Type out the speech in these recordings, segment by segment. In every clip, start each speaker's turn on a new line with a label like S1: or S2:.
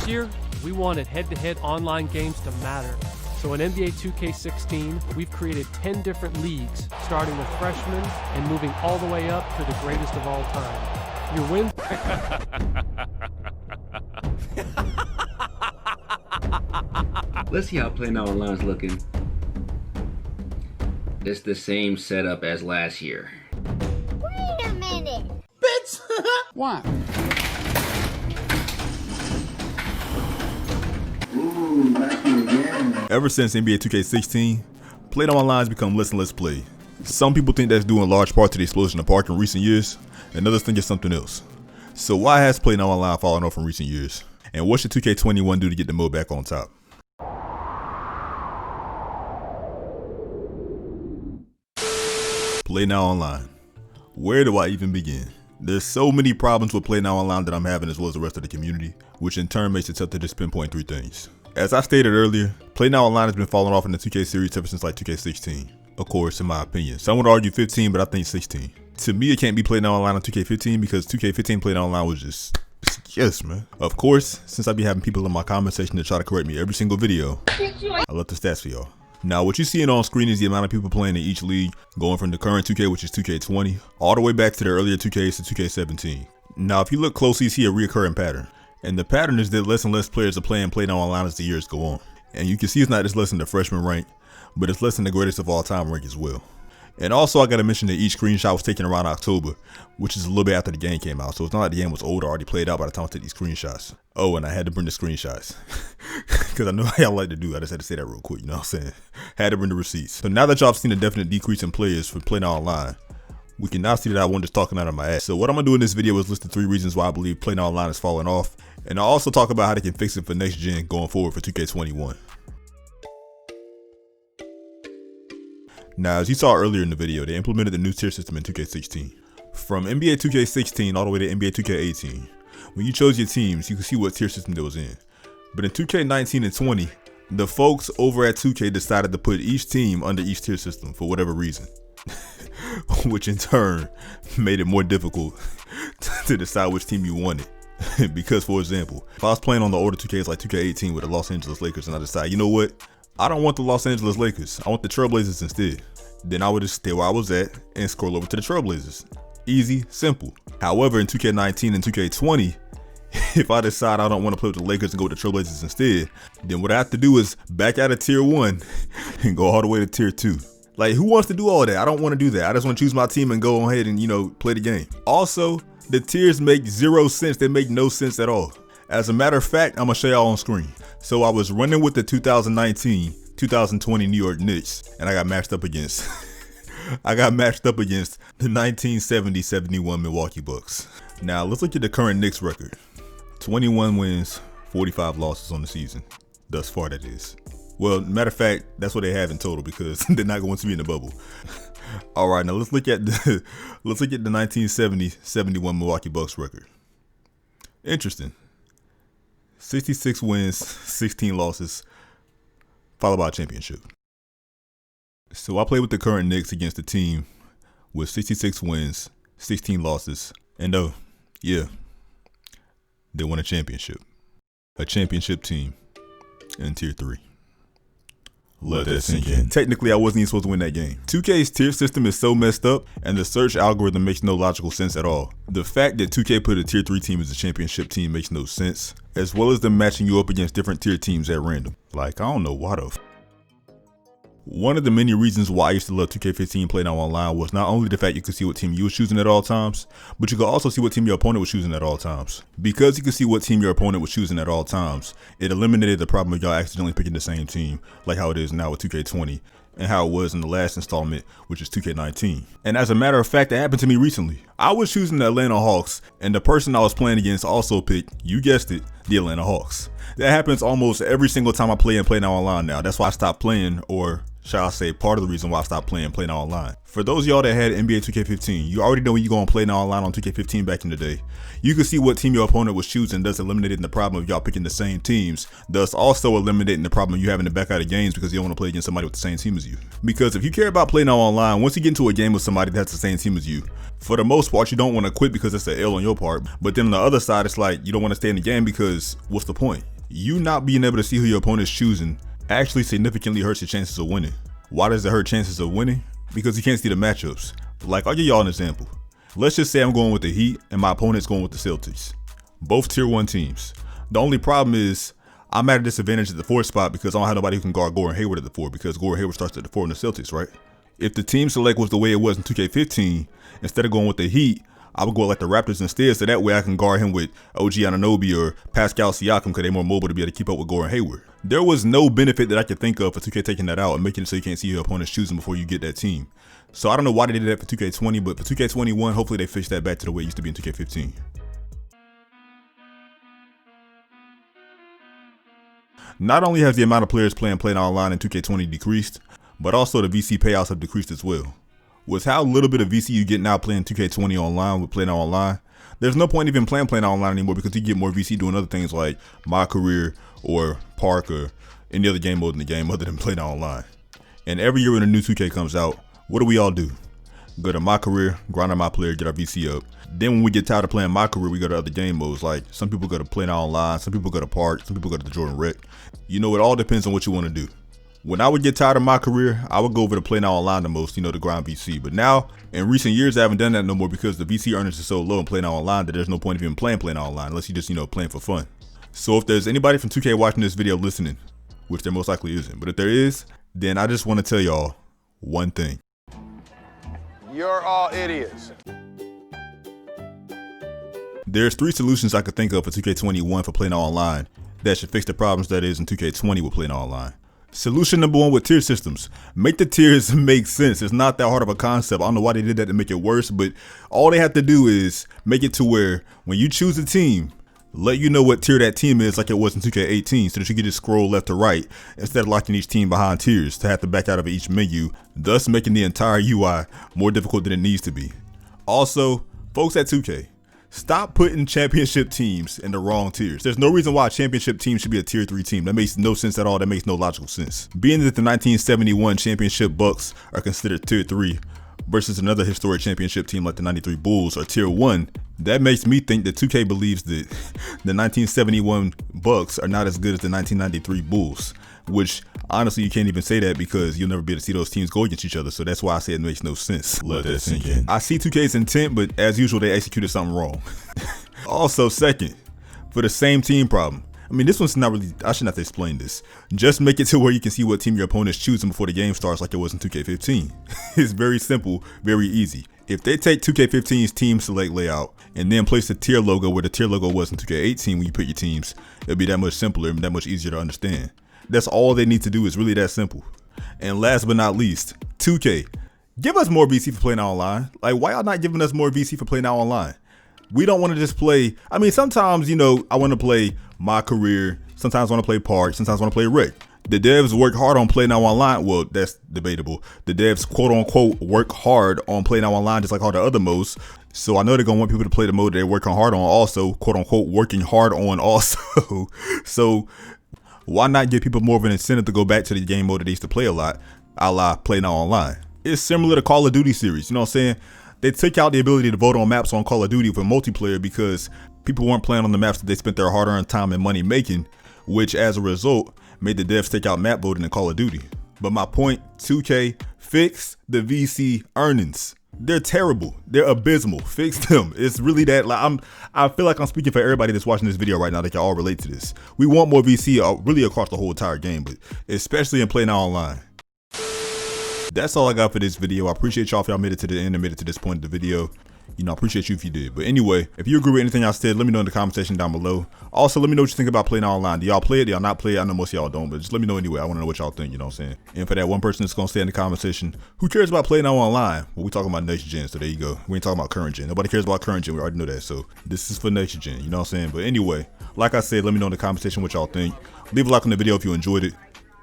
S1: This year, we wanted head-to-head online games to matter. So in NBA 2K16, we've created 10 different leagues, starting with freshmen and moving all the way up to the greatest of all time. Your win...
S2: Let's see how PlayNow Online's looking. It's the same setup as last year.
S3: Wait a minute.
S4: Bitch! Why?
S2: Ooh, back here again.
S5: Ever since NBA 2K16, PlayNow Online has become less and less played. Some people think that's due in large part to the explosion of Park in recent years, and others think it's something else. So why has PlayNow Online fallen off in recent years? And what should 2K21 do to get the mode back on top? PlayNow Online. Where do I even begin? There's so many problems with PlayNow Online that I'm having as well as the rest of the community, which in turn makes it tough to just pinpoint 3 things. As I stated earlier, PlayNow Online has been falling off in the 2K series ever since like 2K16. Of course, in my opinion. Some would argue 15, but I think 16. To me, it can't be PlayNow Online on 2K15 because 2K15 PlayNow Online was just... yes, man. Of course, since I be having people in my comment section to try to correct me every single video, I left the stats for y'all. Now, what you're seeing on screen is the amount of people playing in each league, going from the current 2K, which is 2K20, all the way back to the earlier 2Ks to 2K17. Now, if you look closely, you see a recurring pattern. And the pattern is that less and less players are playing PlayNow Online as the years go on. And you can see it's not just less than the freshman rank, but it's less than the greatest of all time rank as well. And also, I gotta mention that each screenshot was taken around October, which is a little bit after the game came out. So it's not like the game was old or already played out by the time I took these screenshots. Oh, and I had to bring the screenshots. Because I know how y'all like to do. I just had to say that real quick, you know what I'm saying? Had to bring the receipts. So now that y'all have seen a definite decrease in players for PlayNow Online, we can now see that I wasn't just talking out of my ass. So what I'm gonna do in this video is list the 3 reasons why I believe PlayNow Online is falling off. And I'll also talk about how they can fix it for next gen going forward for 2K21. Now, as you saw earlier in the video, they implemented the new tier system in 2K16. From NBA 2K16 all the way to NBA 2K18, when you chose your teams, you could see what tier system they was in. But in 2K19 and 20, the folks over at 2K decided to put each team under each tier system for whatever reason. Which in turn made it more difficult to decide which team you wanted. Because, for example, if I was playing on the older 2Ks like 2K18 with the Los Angeles Lakers and I decide, you know what? I don't want the Los Angeles Lakers. I want the Trailblazers instead. Then I would just stay where I was at and scroll over to the Trailblazers. Easy, simple. However, in 2K19 and 2K20, if I decide I don't want to play with the Lakers and go with the Trailblazers instead, then what I have to do is back out of tier 1 and go all the way to tier 2. Like, who wants to do all that? I don't want to do that. I just want to choose my team and go ahead and, you know, play the game. Also, the tiers make 0 sense. They make no sense at all. As a matter of fact, I'm gonna show y'all on screen. So I was running with the 2019-2020 New York Knicks, and I got matched up against the 1970-71 Milwaukee Bucks. Now let's look at the current Knicks record. 21 wins, 45 losses on the season. Thus far, that is. Well, matter of fact, that's what they have in total because they're not going to be in the bubble. All right, now let's look at the 1970-71 Milwaukee Bucks record. Interesting. 66 wins, 16 losses, followed by a championship. So I played with the current Knicks against a team with 66 wins, 16 losses, and yeah, they won a championship. A championship team in tier 3. Let that sink in. Technically, I wasn't even supposed to win that game. 2K's tier system is so messed up, and the search algorithm makes no logical sense at all. The fact that 2K put a tier 3 team as a championship team makes no sense, as well as them matching you up against different tier teams at random. Like, I don't know why the f. One of the many reasons why I used to love 2K15 PlayNow Online was not only the fact you could see what team you was choosing at all times, but you could also see what team your opponent was choosing at all times. Because you could see what team your opponent was choosing at all times, it eliminated the problem of y'all accidentally picking the same team, like how it is now with 2K20, and how it was in the last installment, which is 2K19. And as a matter of fact, that happened to me recently. I was choosing the Atlanta Hawks, and the person I was playing against also picked, you guessed it, the Atlanta Hawks. That happens almost every single time I play and PlayNow Online now. That's why I stopped playing, or shall I say part of the reason why I stopped playing PlayNow Online. For those of y'all that had NBA 2K15, you already know when you go on PlayNow Online on 2K15 back in the day. You could see what team your opponent was choosing, thus eliminating the problem of y'all picking the same teams, thus also eliminating the problem of you having to back out of games because you don't want to play against somebody with the same team as you. Because if you care about PlayNow Online, once you get into a game with somebody that's the same team as you, for the most part, you don't want to quit because it's an L on your part. But then on the other side, it's like you don't want to stay in the game because what's the point? You not being able to see who your opponent's choosing actually significantly hurts your chances of winning. Why does it hurt chances of winning? Because you can't see the matchups. Like, I'll give y'all an example. Let's just say I'm going with the Heat and my opponent's going with the Celtics. Both tier 1 teams. The only problem is I'm at a disadvantage at the 4th spot because I don't have nobody who can guard Gordon Hayward at the 4 because Gordon Hayward starts at the 4 in the Celtics, right? If the team select was the way it was in 2K15, instead of going with the Heat, I would go like the Raptors instead, so that way I can guard him with OG Anunoby or Pascal Siakam because they're more mobile to be able to keep up with Gordon Hayward. There was no benefit that I could think of for 2K taking that out and making it so you can't see your opponent's choosing before you get that team. So I don't know why they did that for 2K20, but for 2K21, hopefully they fix that back to the way it used to be in 2K15. Not only has the amount of players playing online in 2K20 decreased, but also the VC payouts have decreased as well. With how little bit of VC you get now playing 2K20 online with playing online, there's no point even playing online anymore because you get more VC doing other things like My Career or Park or any other game mode in the game other than playing online. And every year when a new 2K comes out, what do we all do? Go to My Career, grind on My Player, get our VC up. Then when we get tired of playing My Career, we go to other game modes. Like some people go to Play Now Online, some people go to Park, some people go to the Jordan Rec. You know, it all depends on what you want to do. When I would get tired of My Career, I would go over to Play Now Online the most, you know, to grind VC. But now, in recent years, I haven't done that no more because the VC earnings are so low in Play Now Online that there's no point of even playing Play Now Online unless you just, you know, playing for fun. So if there's anybody from 2K watching this video listening, which there most likely isn't, but if there is, then I just want to tell y'all one thing.
S6: You're all idiots.
S5: There's 3 solutions I could think of for 2K21 for Play Now Online that should fix the problems that is in 2K20 with Play Now Online. Solution number 1 with tier systems. Make the tiers make sense. It's not that hard of a concept. I don't know why they did that to make it worse, but all they have to do is make it to where when you choose a team, let you know what tier that team is like it was in 2K18 so that you can just scroll left to right instead of locking each team behind tiers to have to back out of each menu, thus making the entire UI more difficult than it needs to be. Also, folks at 2K, stop putting championship teams in the wrong tiers. There's no reason why a championship team should be a tier 3 team. That makes no sense at all. That makes no logical sense. Being that the 1971 championship Bucks are considered tier 3 versus another historic championship team like the 93 Bulls are tier 1, that makes me think that 2K believes that the 1971 Bucks are not as good as the 1993 Bulls, which honestly you can't even say that because you'll never be able to see those teams go against each other. So that's why I say it makes no sense. Let that sink in. I see 2K's intent, but as usual they executed something wrong. Also, second, for the same team problem. I mean, this one's not really, I shouldn't have to explain this. Just make it to where you can see what team your opponent's choosing before the game starts like it was in 2K15. It's very simple, very easy. If they take 2K15's team select layout and then place the tier logo where the tier logo was in 2K18 when you pick your teams, it'll be that much simpler and that much easier to understand. That's all they need to do, is really that simple. And last but not least, 2K, give us more VC for Play Now Online. Like, why y'all not giving us more VC for Play Now Online? We don't want to just play, I mean, sometimes, you know, I want to play My Career, sometimes I want to play Park, sometimes I want to play Rec. The devs work hard on Play Now Online. Well, that's debatable. The devs quote unquote work hard on Play Now Online just like all the other modes. So I know they're gonna want people to play the mode they're working hard on also, quote unquote working hard on also. So why not give people more of an incentive to go back to the game mode that they used to play a lot, a la Play Now Online? It's similar to Call of Duty series, you know what I'm saying? They took out the ability to vote on maps on Call of Duty for multiplayer because people weren't playing on the maps that they spent their hard-earned time and money making, which as a result made the devs take out map voting in Call of Duty. But my point, 2K, fix the VC earnings. They're terrible. They're abysmal. Fix them. It's really that, like, I feel like I'm speaking for everybody that's watching this video right now that can all relate to this. We want more VC really across the whole entire game, but especially in Play Now Online. That's all I got for this video. I appreciate y'all if y'all made it to the end and made it to this point of the video. You know, I appreciate you if you did. But anyway, if you agree with anything I said, let me know in the comment section down below. Also, let me know what you think about Play Now Online. Do y'all play it? Do y'all not play it? I know most of y'all don't, but just let me know anyway. I want to know what y'all think, you know what I'm saying? And for that one person that's going to stay in the comment section, who cares about Play Now Online? Well, we talking about next gen, so there you go. We ain't talking about current gen. Nobody cares about current gen. We already know that. So this is for next gen, you know what I'm saying? But anyway, like I said, let me know in the comment section what y'all think. Leave a like on the video if you enjoyed it.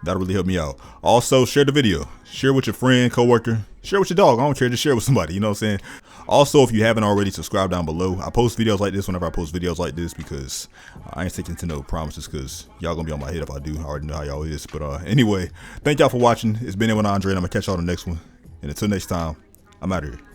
S5: That'll really help me out. Also, share the video. Share with your friend, coworker. Share with your dog. I don't care. Just share with somebody. You know what I'm saying? Also, if you haven't already, subscribe down below. I post videos like this whenever I post videos like this because I ain't sticking to no promises because y'all gonna be on my head if I do. I already know how y'all is. But anyway, thank y'all for watching. It's been Edwin Andre, and I'm gonna catch y'all on the next one. And until next time, I'm out of here.